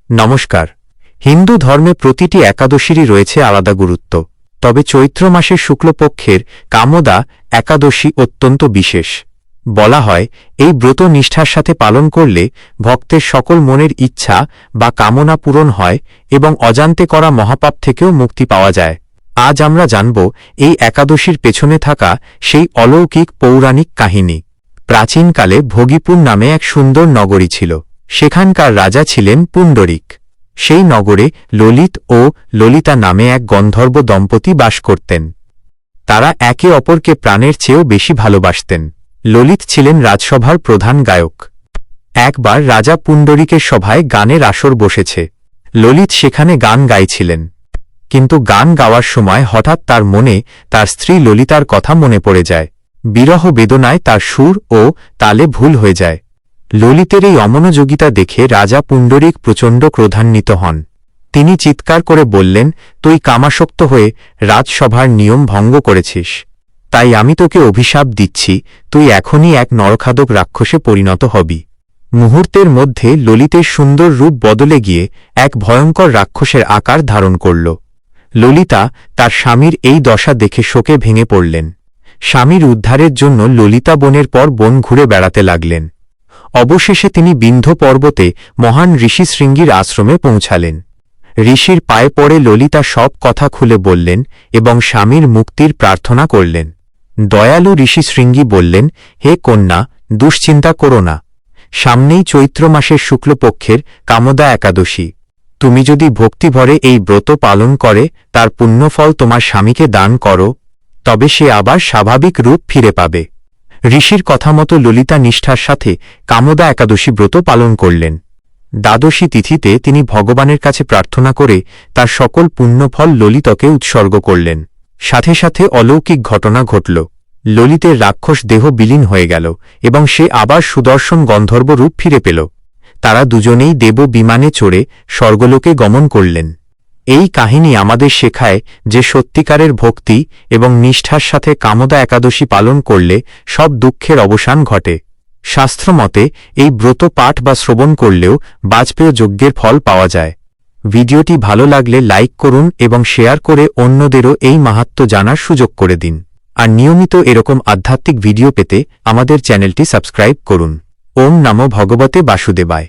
নমস্কার। হিন্দু ধর্মে প্রতিটি একাদশীরই রয়েছে আলাদা গুরুত্ব, তবে চৈত্র মাসের শুক্লপক্ষের কামদা একাদশী অত্যন্ত বিশেষ। বলা হয় এই ব্রত নিষ্ঠার সাথে পালন করলে ভক্তের সকল মনের ইচ্ছা বা কামনা পূরণ হয় এবং অজান্তে করা মহাপাপ থেকেও মুক্তি পাওয়া যায়। আজ আমরা জানব এই একাদশীর পেছনে থাকা সেই অলৌকিক পৌরাণিক কাহিনী। প্রাচীনকালে ভোগীপুর নামে এক সুন্দর নগরী ছিল। সেখানকার রাজা ছিলেন পুণ্ডরিক। সেই নগরে ললিত ও ললিতা নামে এক গন্ধর্ব দম্পতি বাস করতেন। তারা একে অপরকে প্রাণের চেয়েও বেশি ভালোবাসতেন। ললিত ছিলেন রাজসভার প্রধান গায়ক। একবার রাজা পুণ্ডরিকের সভায় গানের আসর বসেছে। ললিত সেখানে গান গাইছিলেন, কিন্তু গান গাওয়ার সময় হঠাৎ তার মনে তার স্ত্রী ললিতার কথা মনে পড়ে যায়। বিরহ বেদনায় তার সুর ও তালে ভুল হয়ে যায়। ললিতের এই অমনোযোগিতা দেখে রাজা পুণ্ডরিক প্রচণ্ড ক্রোধান্বিত হন। তিনি চিৎকার করে বললেন, তুই কামাসক্ত হয়ে রাজসভার নিয়ম ভঙ্গ করেছিস, তাই আমি তোকে অভিশাপ দিচ্ছি, তুই এখনই এক নরখাদক রাক্ষসে পরিণত হবি। মুহূর্তের মধ্যে ললিতের সুন্দর রূপ বদলে গিয়ে এক ভয়ঙ্কর রাক্ষসের আকার ধারণ করল। ললিতা তার স্বামীর এই দশা দেখে শোকে ভেঙে পড়লেন। স্বামীর উদ্ধারের জন্য ললিতা বনের পর বন ঘুরে বেড়াতে লাগলেন। অবশেষে তিনি বিন্ধ্য পর্বতে মহান ঋষি শৃঙ্গীর আশ্রমে পৌঁছালেন। ঋষির পায়ে পড়ে ললিতা সব কথা খুলে বললেন এবং স্বামীর মুক্তির প্রার্থনা করলেন। দয়ালু ঋষি শৃঙ্গী বললেন, হে কন্যা, দুশ্চিন্তা করো না। সামনেই চৈত্র মাসের শুক্লপক্ষের কামদা একাদশী। তুমি যদি ভক্তিভরে এই ব্রত পালন করে তার পুণ্যফল তোমার স্বামীকে দান করো, তবে সে আবার স্বাভাবিক রূপ ফিরে পাবে। ঋষির কথা মতো ললিতা নিষ্ঠার সাথে কামদা একাদশী ব্রত পালন করলেন। দ্বাদশী তিথিতে তিনি ভগবানের কাছে প্রার্থনা করে তার সকল পুণ্যফল ললিতকে উৎসর্গ করলেন। সাথে সাথে অলৌকিক ঘটনা ঘটল। ললিতের রাক্ষস দেহ বিলীন হয়ে গেল এবং সে আবার সুদর্শন গন্ধর্ব রূপ ফিরে পেল। তারা দুজনেই দেব বিমানে চড়ে স্বর্গলোকে গমন করলেন। এই কাহিনী আমাদের শেখায় যে সত্যিকারের ভক্তি এবং নিষ্ঠার সাথে কামদা একাদশী পালন করলে সব দুঃখের অবসান ঘটে। শাস্ত্রমতে এই ব্রত পাঠ বা শ্রবণ করলেও বাজপেয় যজ্ঞের ফল পাওয়া যায়। ভিডিওটি ভালো লাগলে লাইক করুন এবং শেয়ার করে অন্যদেরও এই মাহাত্ম্য জানার সুযোগ করে দিন। আর নিয়মিত এরকম আধ্যাত্মিক ভিডিও পেতে আমাদের চ্যানেলটি সাবস্ক্রাইব করুন। ওম নমো ভগবতে বাসুদেবায়।